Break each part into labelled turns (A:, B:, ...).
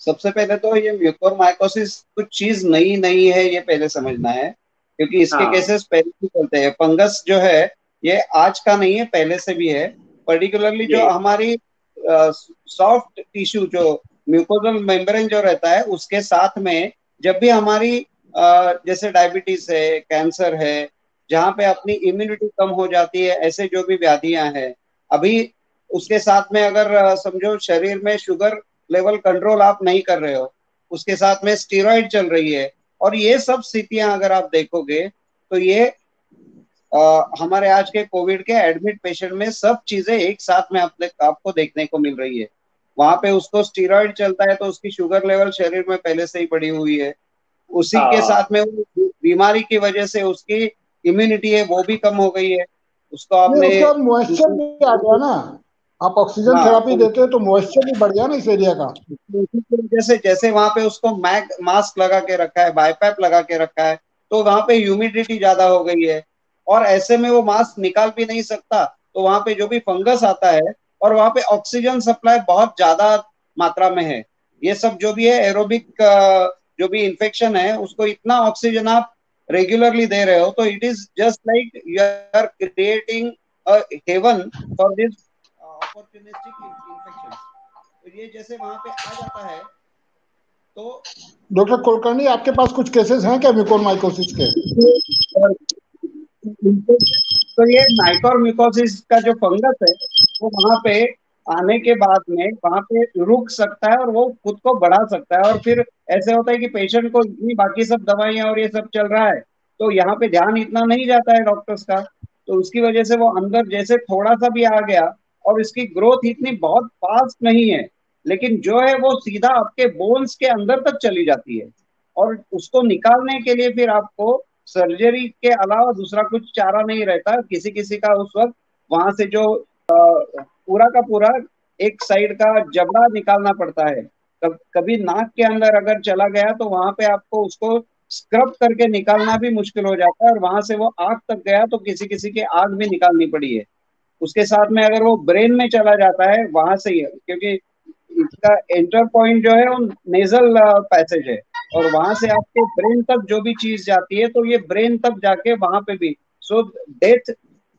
A: सबसे पहले तो ये म्यूकोरमाइकोसिस कुछ चीज नई नहीं है, ये पहले समझना है, क्योंकि इसके
B: हाँ
A: केसेस पहले भी चलते हैं। फंगस जो है ये आज का नहीं है, पहले से भी है। पर्टिकुलरली
B: जी।
A: जो हमारी सॉफ्ट टिश्यू, जो म्यूकोजल मेम्ब्रेन जो रहता है, उसके साथ में जब भी हमारी जैसे डायबिटीज है, कैंसर है, जहाँ पे अपनी इम्यूनिटी कम हो जाती है, ऐसे जो भी व्याधियां हैं, अभी उसके साथ में अगर समझो शरीर में शुगर लेवल कंट्रोल आप नहीं कर रहे हो, उसके साथ में स्टीरॉइड चल रही है, और ये सब स्थितियां अगर आप देखोगे तो ये हमारे आज के कोविड के एडमिट पेशेंट में सब चीजें एक साथ में आपको देखने को मिल रही है। वहां पे उसको स्टीरॉइड चलता है तो उसकी शुगर लेवल शरीर में पहले से ही बढ़ी हुई है, उसी के
B: हाँ
A: साथ में वो बीमारी की वजह से उसकी इम्यूनिटी है वो भी कम हो गई है। उसको
C: नहीं,
A: आपने
C: उसके बाद मॉइस्चर भी आ गया ना। आप ऑक्सीजन
A: हाँ,
C: थेरापी देते हैं तो मॉइस्चर भी बढ़ गया ना इस एरिया का।
A: उसी की वजह से जैसे वहां पे उसको मास्क लगा के रखा है, बाईपैप लगा के रखा है, तो वहां पे ह्यूमिडिटी ज्यादा हो गई है, और ऐसे में वो मास्क निकाल भी नहीं सकता, तो वहां पे जो भी फंगस आता है, और वहां पे ऑक्सीजन सप्लाई बहुत ज्यादा मात्रा में है। ये सब जो भी है एरोबिक जो भी इन्फेक्शन है, उसको इतना ऑक्सीजन आप रेगुलरली दे रहे हो, तो it is just like you are creating haven for this opportunistic infection. तो ये जैसे वहां पे आ जाता है तो
C: डॉक्टर कुलकर्णी, आपके पास कुछ केसेस हैं क्या म्यूकोरमाइकोसिस के?
A: तो ये नाइकोरमिकोसिस का जो फंगस है वो वहां पे आने के बाद में वहां पे रुक सकता है और वो खुद को बढ़ा सकता है, और फिर ऐसे होता है कि पेशेंट को इतनी बाकी सब दवाइयां और ये सब चल रहा है, तो यहाँ पे ध्यान इतना नहीं जाता है डॉक्टर्स का, तो उसकी वजह से वो अंदर जैसे थोड़ा सा भी आ गया, और इसकी ग्रोथ इतनी बहुत फास्ट नहीं है, लेकिन जो है वो सीधा आपके बोन्स के अंदर तक चली जाती है, और उसको निकालने के लिए फिर आपको सर्जरी के अलावा दूसरा कुछ चारा नहीं रहता। किसी किसी का उस वक्त वहां से जो पूरा का पूरा एक साइड का जबड़ा निकालना पड़ता है। कभी नाक के अंदर अगर चला गया तो वहां पे आपको उसको स्क्रब करके निकालना भी मुश्किल हो जाता है, और वहां से वो आंख तक गया तो किसी किसी की आंख भी निकालनी पड़ी है। उसके साथ में अगर वो ब्रेन में चला जाता है वहां से ही, क्योंकि इसका एंटर पॉइंट जो है वो नेजल पैसेज है, और वहां से आपके ब्रेन तक जो भी चीज जाती है तो ये ब्रेन तक जाके वहां पे भी, सो डेथ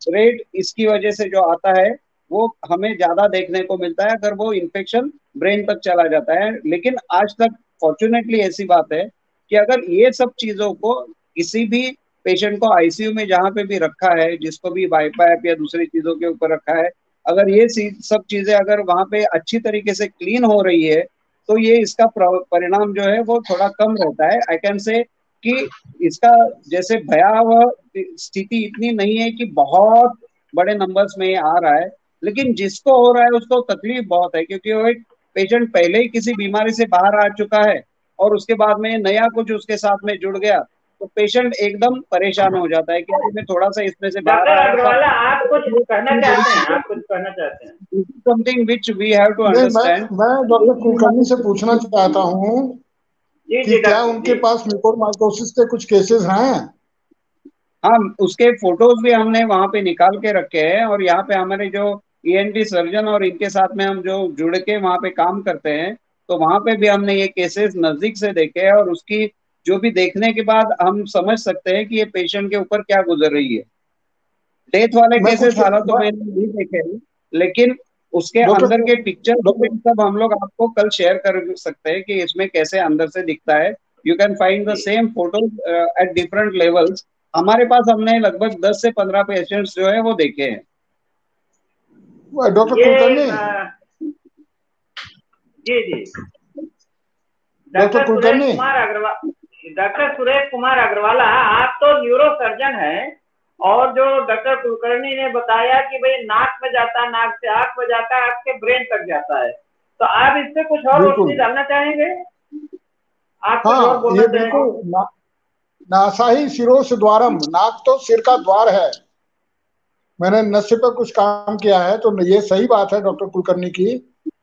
A: रेट इसकी वजह से जो आता है वो हमें ज्यादा देखने को मिलता है अगर वो इन्फेक्शन ब्रेन तक चला जाता है। लेकिन आज तक फॉर्चुनेटली ऐसी बात है कि अगर ये सब चीजों को किसी भी पेशेंट को आईसीयू में जहां पे भी रखा है, जिसको भी बाईपैप या दूसरी चीजों के ऊपर रखा है, अगर ये सब चीजें अगर वहां पे अच्छी तरीके से क्लीन हो रही है, तो ये इसका परिणाम जो है वो थोड़ा कम रहता है। आई कैन से कि इसका जैसे भयावह स्थिति इतनी नहीं है कि बहुत बड़े नंबर्स में ये आ रहा है, लेकिन जिसको हो रहा है उसको तकलीफ बहुत है, क्योंकि वो एक पेशेंट पहले ही किसी बीमारी से बाहर आ चुका है, और उसके बाद में नया कुछ उसके साथ में जुड़ गया, तो पेशेंट एकदम परेशान हो जाता है कि अरे मैं थोड़ा सा इसमें से बाहर
B: डॉक्टर
A: आया था।
B: अग्रवाला, आप कुछ कहना चाहते हैं? आप कुछ कहना चाहते हैं?
A: Something which we have to
C: नहीं,
A: अंडरस्टैंड।
C: मैं डॉक्टर कुलकर्णी से पूछना चाहता हूँ
B: जी
C: कि
B: जी
C: क्या
B: डॉक्टर
C: उनके
B: जी।
C: पास म्यूकोरमाइकोसिस के कुछ केसेस हैं?
A: हाँ, उसके फोटोज भी हमने वहां पे निकाल के रखे हैं, और यहाँ पे हमारे जो ईएनटी सर्जन और इनके साथ में हम जो जुड़ के वहां पे काम करते हैं, तो वहां पे भी हमने ये केसेस नजदीक से देखे हैं, और उसकी जो भी देखने के बाद हम समझ सकते हैं कि ये पेशेंट के ऊपर क्या गुजर रही है। डेथ वाले
C: मैं
A: केसेस
C: कुछ
A: हालांकि तो
C: मैं,
A: मैंने नहीं देखे हैं, लेकिन उसके
C: डॉक्टर
A: अंदर के पिक्चर
C: डॉक्टर
A: सब हम लोग आपको कल शेयर कर सकते हैं कि इसमें कैसे अंदर से दिखता है। You can find the
B: G
A: same photo at different levels. हमारे पास हमने लगभग 10 से 15 पेशेंट्स जो है वो देखे हैं।
C: डॉक्टर
B: ये
C: कुलकर्णी,
B: जी जी।
C: डॉक्टर कुलकर्णी,
B: डॉक्टर सुरेश कुमार अग्रवाला, आप तो न्यूरो सर्जन हैं, और जो डॉक्टर कुलकर्णी ने बताया कि भाई नाक में जाता है, नाक से आंख में जाता है, आपके ब्रेन तक जाता है, तो आप इस पे कुछ और रोशनी
C: बिल्कुल।
B: डालना चाहेंगे? आप कुछ और
C: हाँ,
B: बोलना
C: ये
B: चाहेंगे?
C: बिल्कुल नासाही शिरोष द्वारम, नाक तो सिर का द्वार है। मैंने नस्य पर कुछ काम किया है, तो ये सही बात है डॉक्टर कुलकर्णी की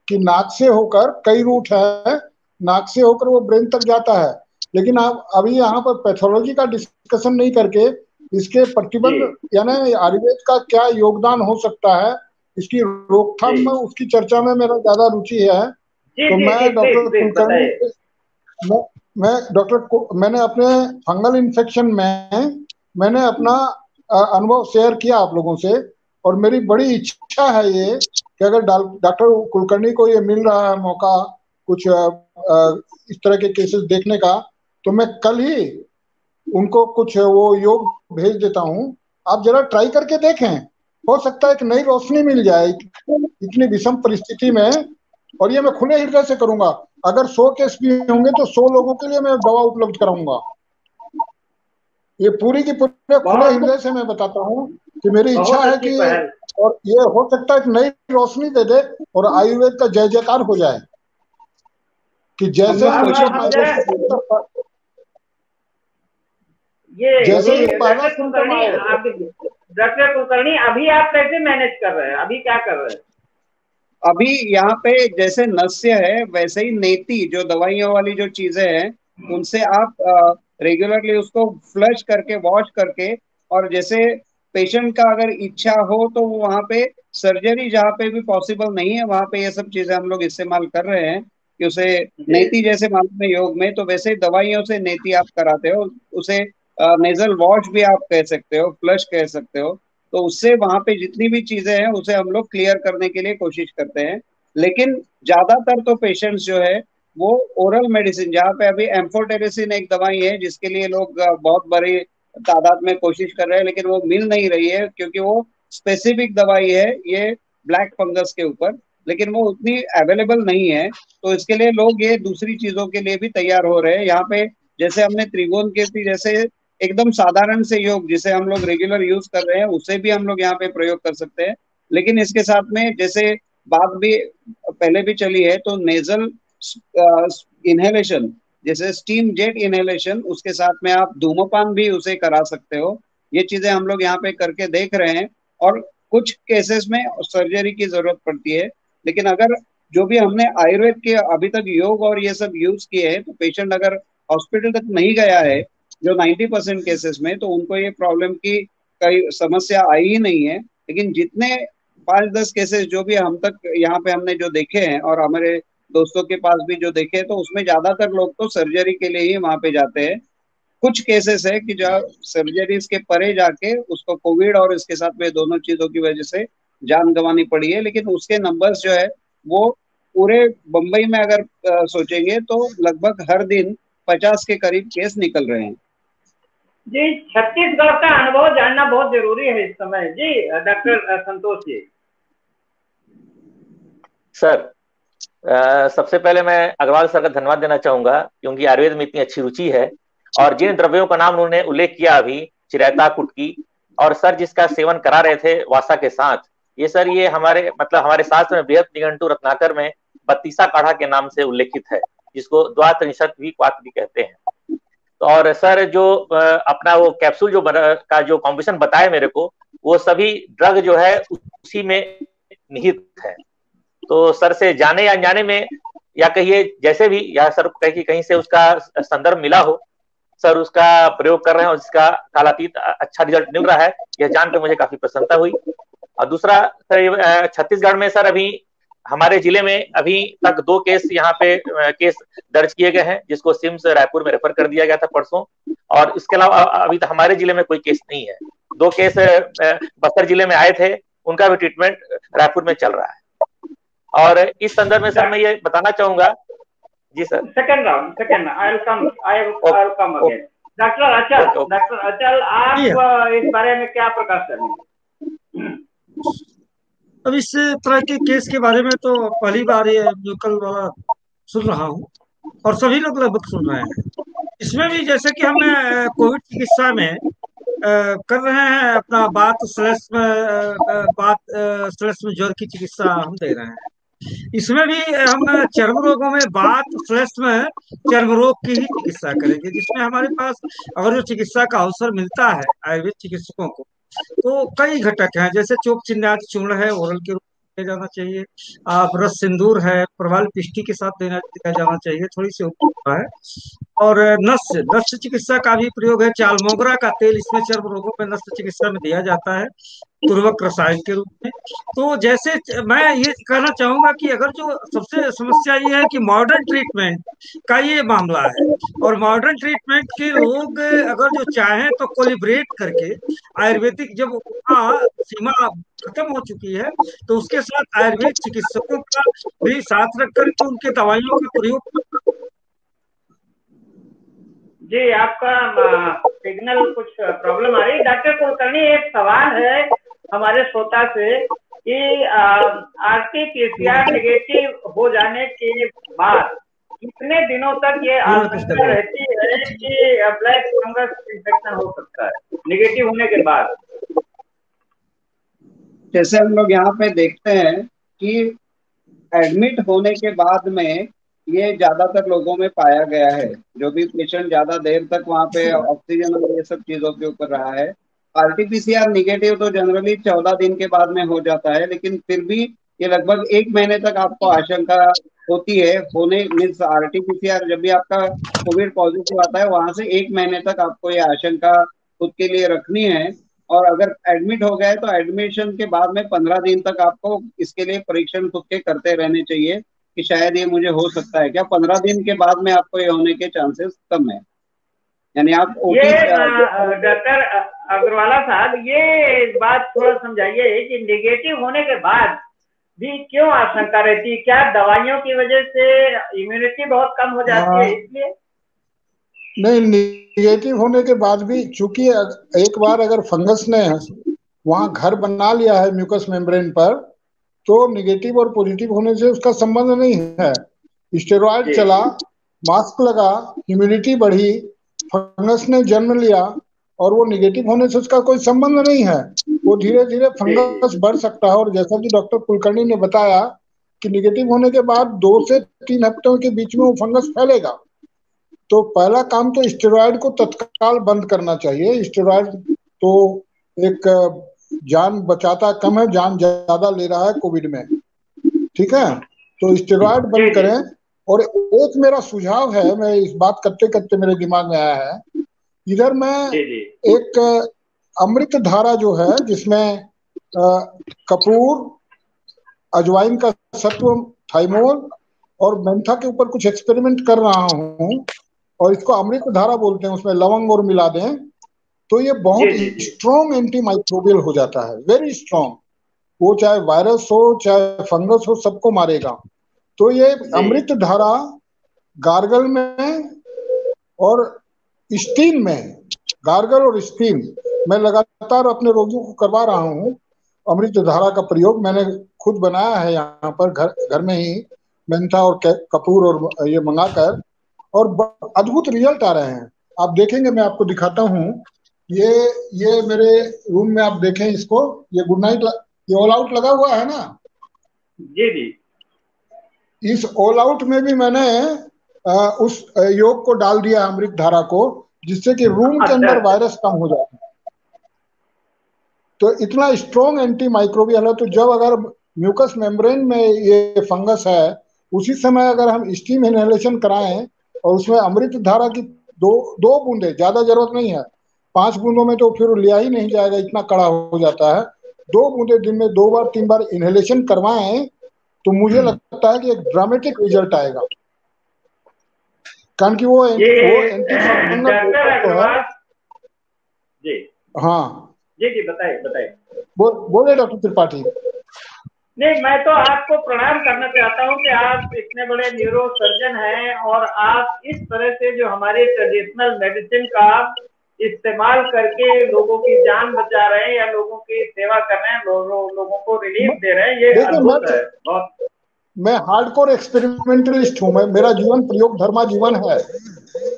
C: कि नाक से होकर कई रूट है, नाक से होकर वो ब्रेन तक जाता है। लेकिन आप अभी यहाँ पर पैथोलॉजी का डिस्कशन नहीं करके इसके
B: जी
C: प्रतिबंध यानी आयुर्वेद का क्या योगदान हो सकता है, इसकी रोकथाम
B: जी
C: में उसकी चर्चा में मेरा ज्यादा रुचि है।
B: जी
C: तो
B: जी
C: मैं
B: जी,
C: डॉक्टर
B: प्लीज प्लीज
C: कुलकर्णी,
B: बताइए।
C: मैंने अपने फंगल इन्फेक्शन में मैंने अपना अनुभव शेयर किया आप लोगों से, और मेरी बड़ी इच्छा है ये कि अगर डॉक्टर कुलकर्णी को ये मिल रहा है मौका कुछ इस तरह के केसेस देखने का, तो मैं कल ही उनको कुछ वो योग भेज देता हूँ। आप जरा ट्राई करके देखें, हो सकता है एक नई रोशनी मिल जाए इतनी विषम परिस्थिति में। और ये मैं खुले हृदय से करूंगा। अगर 100 केस भी होंगे तो 100 लोगों के लिए मैं दवा उपलब्ध कराऊंगा। ये पूरी की पूरे खुले
B: बहुत
C: हृदय से मैं बताता हूँ कि मेरी इच्छा
B: बहुत
C: है
B: अच्छी
C: कि,
B: पहल।
C: और ये हो सकता है एक नई रोशनी दे दे और आयुर्वेद का जय जयकार हो जाए कि
A: हम
C: जैसे
A: लोग
C: ही मुझे
A: कोशिश
B: हम
C: पहले
B: जरा
C: सिम्टम
B: ये
C: जैसे
B: ये
C: ही पहला
B: डॉक्टर
C: सिम्टम
B: कुलकर्णी,
C: आए।
B: आप डॉक्टर कुलकर्णी अभी आप कैसे मैनेज कर रहे हैं, अभी क्या कर रहे हैं?
A: अभी यहाँ पे जैसे नस्य है वैसे ही नेति जो दवाइयों वाली जो चीजें हैं उनसे आप रेगुलरली उसको फ्लश करके वॉश करके, और जैसे पेशेंट का अगर इच्छा हो तो वो वहाँ पे सर्जरी जहाँ पे भी पॉसिबल नहीं है वहाँ पे ये सब चीजें हम लोग इस्तेमाल कर रहे हैं कि उसे
B: जी
A: नेति जैसे मालूम है योग में, तो वैसे ही दवाइयों से नेति आप कराते हो उसे। नेजल वॉश भी आप कह सकते हो, फ्लश कह सकते हो। तो उससे वहां पे जितनी भी चीजें हैं उसे हम लोग क्लियर करने के लिए कोशिश करते हैं। लेकिन ज्यादातर तो पेशेंट्स जो है वो ओरल मेडिसिन, जहाँ पे अभी एम्फोटेरिसिन एक दवाई है जिसके लिए लोग बहुत बड़ी तादाद में कोशिश कर रहे हैं लेकिन वो मिल नहीं रही है क्योंकि वो स्पेसिफिक दवाई है ये ब्लैक फंगस के ऊपर, लेकिन वो उतनी अवेलेबल नहीं है। तो इसके लिए लोग ये दूसरी चीजों के लिए भी तैयार हो रहे हैं। यहाँ पे जैसे हमने त्रिभुवन कीर्ति जैसे एकदम साधारण से योग जिसे हम लोग रेगुलर यूज कर रहे हैं उसे भी हम लोग यहाँ पे प्रयोग कर सकते हैं। लेकिन इसके साथ में जैसे बात भी पहले भी चली है तो नेजल इनहेलेशन, जैसे स्टीम जेट इनहेलेशन, उसके साथ में आप धूम्रपान भी उसे करा सकते हो। ये चीजें हम लोग यहाँ पे करके देख रहे हैं। और कुछ केसेस में सर्जरी की जरूरत पड़ती है, लेकिन अगर जो भी हमने आयुर्वेद के अभी तक योग और ये सब यूज किए हैं तो पेशेंट अगर हॉस्पिटल तक नहीं गया है जो 90% केसेस में, तो उनको ये प्रॉब्लम की कई समस्या आई ही नहीं है। लेकिन जितने 5-10 केसेस जो भी हम तक यहाँ पे हमने जो देखे हैं और हमारे दोस्तों के पास भी जो देखे हैं, तो उसमें ज्यादातर लोग तो सर्जरी के लिए ही वहां पे जाते हैं। कुछ केसेस है कि जो सर्जरीज के परे जाके उसको कोविड और इसके साथ में दोनों चीजों की वजह से जान गंवानी पड़ी है, लेकिन उसके नंबर्स जो है वो पूरे बंबई में अगर सोचेंगे तो लगभग हर दिन 50 के करीब केस निकल रहे हैं।
B: जी, छत्तीसगढ़ का अनुभव जानना बहुत जरूरी है इस समय। जी डॉक्टर संतोष जी।
D: सर, सबसे पहले मैं अग्रवाल सर का धन्यवाद देना चाहूंगा क्योंकि आयुर्वेद में इतनी अच्छी रुचि है, और जिन द्रव्यों का नाम उन्होंने उल्लेख किया अभी, चिरैता, कुटकी, और सर जिसका सेवन करा रहे थे वासा के साथ, ये सर ये हमारे शास्त्र में बृहत निघंटु रत्नाकर में बत्तीसा काढ़ा के नाम से उल्लेखित है, जिसको द्वात्रिंशत भी क्वाथ भी कहते हैं। तो और सर जो अपना वो कैप्सूल जो का जो कॉम्बिनेशन बताया मेरे को, वो सभी ड्रग जो है उसी में निहित है। तो सर से जाने या अनजाने में, या कहिए जैसे भी, या सर कहीं कहीं से उसका संदर्भ मिला हो, सर उसका प्रयोग कर रहे हैं और इसका कालातीत अच्छा रिजल्ट मिल रहा है, यह जानकर मुझे काफी प्रसन्नता हुई। और दूसरा सर, छत्तीसगढ़ में सर अभी हमारे जिले में अभी तक 2 केस यहाँ पे केस दर्ज किए गए हैं, जिसको सिम्स रायपुर में रेफर कर दिया गया था परसों। और इसके अलावा अभी तक हमारे जिले में कोई केस नहीं है। 2 केस बस्तर जिले में आए थे, उनका भी ट्रीटमेंट रायपुर में चल रहा है। और इस संदर्भ में सर मैं ये बताना चाहूंगा। जी sir.
B: Second round, I will come again. Doctor Achal, आप इस बारे में क्या प्रकाश करेंगे?
E: अब इस तरह के केस के बारे में तो पहली बार ये लोकल वाला सुन रहा हूँ, और सभी लोग लगभग सुन रहे हैं। इसमें भी जैसे कि हम कोविड चिकित्सा में कर रहे हैं अपना बात स्लैश में ज्वर की चिकित्सा हम दे रहे हैं। इसमें भी हम चर्म रोगों में बात स्लैश में चर्म रोग की ही चिकित्सा करेंगे, जिसमें हमारे पास अगर जो चिकित्सा का अवसर मिलता है आयुर्वेद चिकित्सकों को, तो कई घटक हैं। जैसे चोक चिन्हात चूर्ण है, ओरल के रूप में दिया जाना चाहिए। आप रस सिंदूर है, प्रवाल पिष्टी के साथ दिया जाना चाहिए, थोड़ी सी उपयोगिता है। और नस्य चिकित्सा का भी प्रयोग है। चाल मोगरा का तेल इसमें चर्म रोगों में नस्य चिकित्सा में दिया जाता है। पूर्वक रसायन के रूप में। तो जैसे मैं ये कहना चाहूंगा कि अगर जो सबसे समस्या ये है कि मॉडर्न ट्रीटमेंट का ये मामला है, और मॉडर्न ट्रीटमेंट के लोग अगर जो चाहें तो कोलिब्रेट करके आयुर्वेदिक जब वहाँ सीमा खत्म हो चुकी है तो उसके साथ आयुर्वेद चिकित्सकों का भी साथ रख करके उनके दवाइयों का प्रयोग।
B: जी, आपका सिग्नल कुछ प्रॉब्लम आ रही है। डॉक्टर कुलकर्णी, एक सवाल है हमारे श्रोता से कि RT-PCR नेगेटिव हो जाने के बाद कितने दिनों तक ये आशंका रहती है कि ब्लैक फंगस इन्फेक्शन हो सकता है नेगेटिव होने के बाद?
A: जैसे हम लोग यहाँ पे देखते हैं कि एडमिट होने के बाद में ये ज्यादातर लोगों में पाया गया है, जो भी पेशेंट ज्यादा देर तक वहाँ पे ऑक्सीजन और ये सब चीजों के ऊपर रहा है। RT-PCR निगेटिव तो जनरली 14 दिन के बाद में हो जाता है, लेकिन फिर भी ये लगभग 1 महीने तक आपको आशंका होती है होने, मीन्स RT-PCR जब भी आपका कोविड पॉजिटिव आता है वहां से 1 महीने तक आपको ये आशंका खुद के लिए रखनी है। और अगर एडमिट हो गए तो एडमिशन के बाद में 15 दिन तक आपको इसके लिए परीक्षण खुद के करते रहने चाहिए कि शायद ये मुझे हो सकता है क्या। 15 दिन के बाद में आपको ये होने के चांसेस कम है, यानी आप
B: ये डॉक्टर अग्रवाला साहब, ये बात थोड़ा समझाइए कि निगेटिव होने के बाद भी क्यों आशंका रहती है? क्या दवाइयों की वजह से इम्यूनिटी बहुत कम हो जाती है इसलिए?
C: नहीं, निगेटिव होने के बाद भी चूंकि एक बार अगर फंगस ने वहां घर बना लिया है म्यूकस मेम्ब्रेन पर, तो निगेटिव और पॉजिटिव होने से उसका संबंध नहीं है। स्टेरॉइड चला, मास्क लगा, इम्यूनिटी बढ़ी, फंगस ने जन्म लिया, और वो निगेटिव होने से उसका कोई संबंध नहीं है। वो धीरे धीरे फंगस बढ़ सकता है, और जैसा कि डॉक्टर कुलकर्णी ने बताया कि निगेटिव होने के बाद 2 से 3 हफ्तों के बीच में वो फंगस फैलेगा। तो पहला काम तो स्टेरॉइड को तत्काल बंद करना चाहिए। स्टेरॉइड तो एक जान बचाता कम है, जान ज्यादा ले रहा है कोविड में, ठीक है। तो स्टेरॉइड बंद करें। और एक मेरा सुझाव है, मैं इस बात करते करते मेरे दिमाग में आया है, इधर मैं एक अमृत धारा जो है जिसमें कपूर, अजवाइन का सत्व, थाइमोल और मेंथा के ऊपर कुछ एक्सपेरिमेंट कर रहा हूँ, और इसको अमृत धारा बोलते हैं, उसमें लवंग और मिला दें तो ये बहुत स्ट्रॉन्ग एंटी माइक्रोबियल हो जाता है, वेरी स्ट्रॉन्ग। वो चाहे वायरस हो चाहे फंगस हो, सबको मारेगा। तो ये अमृत धारा गार्गल में और स्टीम में, गार्गल और स्टीम मैं लगातार अपने रोगियों को करवा रहा हूँ। अमृत धारा का प्रयोग मैंने खुद बनाया है यहाँ पर घर में ही, मेंथा और कपूर और ये मंगाकर, और अद्भुत रिजल्ट आ रहे हैं। आप देखेंगे, मैं आपको दिखाता हूँ। ये मेरे रूम में आप देखें इसको, ये गुड नाइट, ये ऑल आउट लगा हुआ है ना
B: जी जी।
C: इस ऑल आउट में भी मैंने उस योग को डाल दिया अमृत धारा को, जिससे कि रूम के अंदर वायरस कम हो जाता है। तो इतना स्ट्रॉन्ग एंटी माइक्रोबियल है। तो जब अगर म्यूकस मेम्ब्रेन में ये फंगस है, उसी समय अगर हम स्टीम इनहेलेशन कराएं और उसमें अमृत धारा की दो बूंदे, ज्यादा जरूरत नहीं है, 5 बूंदों में तो फिर लिया ही नहीं जाएगा, इतना कड़ा हो जाता है। 2 बूंदे दिन में 2 बार 3 बार इनहेलेशन करवाएं तो मुझे लगता है कि एक ड्रामेटिक रिजल्ट आएगा, कारण कि वो एंटी फंगल
B: जी।
C: हाँ
B: जी जी, बताइए।
C: बोले डॉक्टर त्रिपाठी।
B: नहीं, मैं तो आपको प्रणाम करना चाहता हूं कि आप इतने बड़े न्यूरो सर्जन हैं और आप इस तरह से जो हमारे ट्रेडिशनल मेडिसिन का इस्तेमाल करके लोगों की जान बचा रहे हैं या लोगों की सेवा कर रहे हैं, लोगों को रिलीफ दे रहे हैं, ये अद्भुत है बहुत।
C: मैं हार्डकोर एक्सपेरिमेंटलिस्ट हूँ। मेरा जीवन प्रयोग धर्मा जीवन है,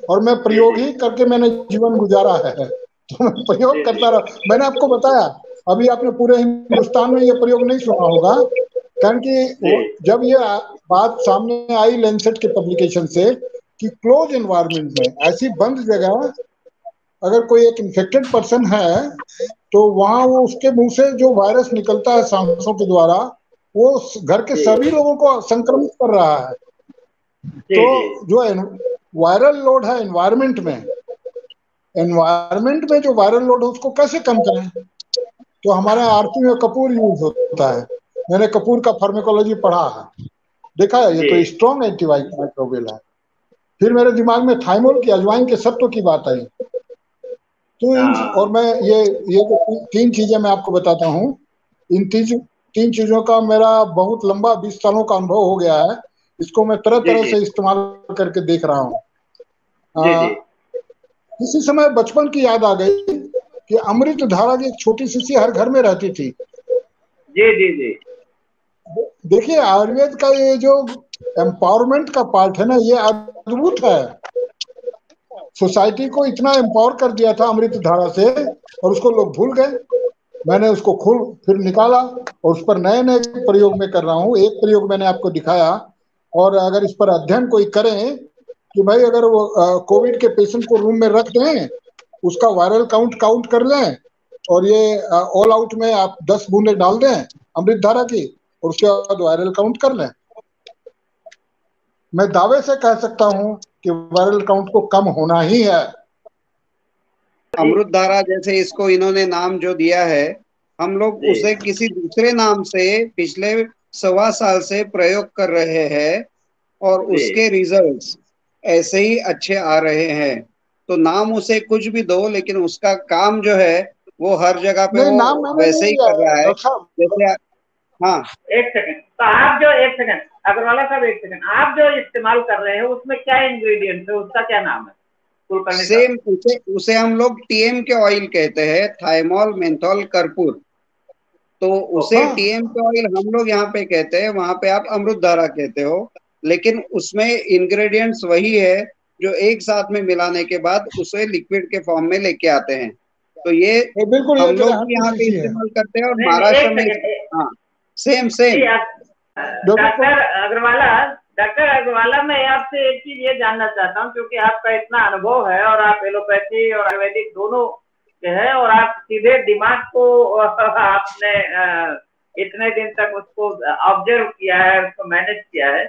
C: और मैं प्रयोग ही करके मैंने जीवन गुजारा है। तो मैं प्रयोग करता रहा। मैंने आपको बताया, अभी आपने पूरे हिंदुस्तान में ये प्रयोग नहीं सुना होगा, कारण कि जब ये बात सामने आई लैंसेट के पब्लिकेशन से कि क्लोज एनवायरनमेंट में, ऐसी बंद जगह, अगर कोई एक इन्फेक्टेड पर्सन है तो वहां वो उसके मुंह से जो वायरस निकलता है सांसों के द्वारा, वो घर के सभी लोगों को संक्रमित कर रहा है। तो जो वायरल लोड है एनवायरनमेंट में जो वायरल लोड है उसको कैसे कम करें? तो हमारे आरती में कपूर यूज होता है। मैंने कपूर का फार्मेकोलॉजी पढ़ा है, देखा है, ये तो स्ट्रॉन्ग एंटीमाइक्रोबियल है। फिर मेरे दिमाग में थाइमोल की, अजवाइन के सत्व की बात आई। तो और मैं ये जो 3 चीजें मैं आपको बताता हूँ, इन 3 चीजों का मेरा बहुत लंबा 20 सालों का अनुभव हो गया है। इसको मैं तरह तरह से इस्तेमाल करके देख रहा हूँ। किसी समय बचपन की याद आ गई कि अमृत धारा की एक छोटी सी हर घर में रहती थी।
B: जी जी जी।
C: देखिए, आयुर्वेद का ये जो एम्पावरमेंट का पार्ट है ना, ये अद्भुत है। सोसाइटी को इतना एम्पावर कर दिया था अमृत धारा से, और उसको लोग भूल गए। मैंने उसको फिर निकाला और उस पर नए नए प्रयोग में कर रहा हूँ। एक प्रयोग मैंने आपको दिखाया, और अगर इस पर अध्ययन कोई करें कि भाई अगर वो कोविड के पेशेंट को रूम में रख दें, उसका वायरल काउंट कर लें, और ये ऑल आउट में आप 10 बूंदे डाल दें अमृत धारा की, और उसके बाद वायरल काउंट कर लें, मैं दावे से कह सकता हूं कि वायरल काउंट को कम होना ही है।
A: अमृत धारा जैसे इसको इन्होंने नाम जो दिया है, हम लोग उसे किसी दूसरे नाम से पिछले 1.25 साल से प्रयोग कर रहे हैं, और उसके रिजल्ट्स ऐसे ही अच्छे आ रहे हैं। तो नाम उसे कुछ भी दो, लेकिन उसका काम जो है वो हर जगह पे वो वैसे ही कर रहा है जैसे। हाँ,
B: एक सेकंड, तो आप जो एक सेकंड अग्रवाला साहब, एक सेकंड, आप जो इस्तेमाल कर रहे हैं उसमें क्या इंग्रेडिएंट है, उसका क्या नाम है?
A: सेम उसे हम लोग टीएम के ऑयल कहते हैं, थाइमोल मेंथोल कर्पूर। तो उसे टीएम के ऑयल हम लोग यहाँ पे कहते हैं, वहां पे आप अमृत धारा कहते हो, लेकिन उसमें इंग्रेडिएंट्स वही है जो एक साथ में मिलाने के बाद उसे लिक्विड के फॉर्म में लेके आते हैं। तो ये
C: बिल्कुल
A: हम लोग यहाँ पे इस्तेमाल करते हैं, और महाराष्ट्र में हाँ सेम।
B: डॉक्टर अग्रवाला, मैं आपसे एक चीज ये जानना चाहता हूँ, क्योंकि आपका इतना अनुभव है और आप एलोपैथी और आयुर्वेदिक दोनों के हैं, और आप सीधे दिमाग को आपने इतने दिन तक उसको ऑब्जर्व किया है, उसको मैनेज किया है,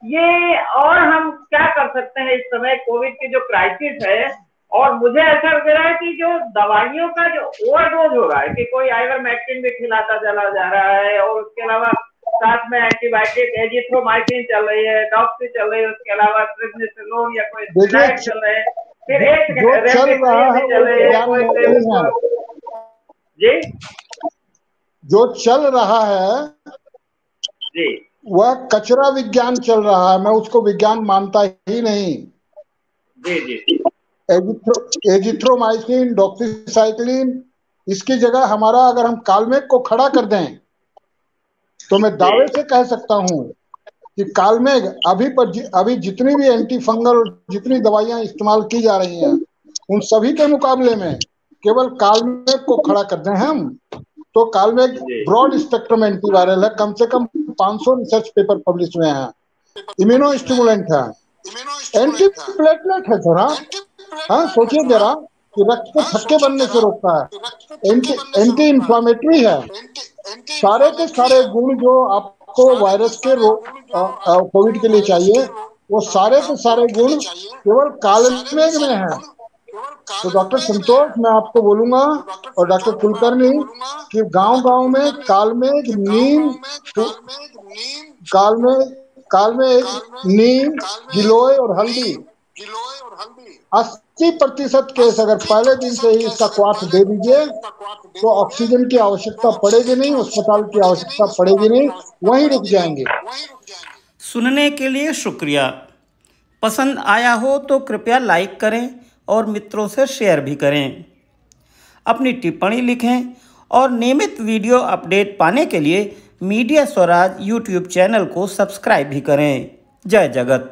B: ये और हम क्या कर सकते हैं इस समय कोविड की जो क्राइसिस है? और मुझे ऐसा लग रहा है कि जो दवाइयों का जो ओवरडोज हो रहा है, कि कोई आइवरमेक्टिन भी खिलाता चला जा रहा है, और उसके अलावा साथ में एंटीबायोटिक एजिथ्रोमाइसिन चल रही है, डॉक्सी चल रही है, उसके अलावा प्रेडनिसोलोन या कोई स्टेरॉइड चल रहे हैं, फिर एक रेमडेसिविर चल रही है, जी
C: जो चल रहा है
B: जी
C: वह कचरा विज्ञान चल रहा है। मैं उसको विज्ञान मानता ही नहीं।
B: जी जी।
C: एजिथ्रोमाइसिन, डॉक्सीसाइक्लिन, इसकी जगह हमारा अगर हम कालमेघ को खड़ा कर दें, तो मैं दावे से कह सकता हूं कि कालमेघ अभी जितनी भी एंटी फंगल जितनी दवाइयां इस्तेमाल की जा रही हैं, उन सभी के मुकाबले में केवल कालमेघ को खड़ा कर दें हम, तो कालमेघ ब्रॉड स्पेक्ट्रम एंटीवायरल है। कम से कम 500 रिसर्च पेपर पब्लिश हुए हैं। इम्यूनो स्टिमुलेंट है, एंटी प्लेटलेट है थोड़ा। हाँ, सोचिए जरा कि रक्त के थक्के बनने से रोकता है, एंटी इंफ्लामेटरी है। सारे के सारे गुण जो आपको वायरस के कोविड के लिए चाहिए, वो सारे के सारे गुण केवल कालमेघ में है। तो डॉक्टर संतोष, मैं आपको बोलूंगा और डॉक्टर कुलकर्णी कि गांव-गांव में कालमेघ, नीम, नीम, गिलोय और हल्दी 80% केस अगर पहले दिन से ही इसका क्वाथ दे दीजिए, तो ऑक्सीजन की आवश्यकता पड़ेगी नहीं, अस्पताल की आवश्यकता पड़ेगी नहीं, वहीं रुक जाएंगे।
F: सुनने के लिए शुक्रिया। पसंद आया हो तो कृपया लाइक करें और मित्रों से शेयर भी करें। अपनी टिप्पणी लिखें, और नियमित वीडियो अपडेट पाने के लिए मीडिया स्वराज यूट्यूब चैनल को सब्सक्राइब भी करें। जय जगत।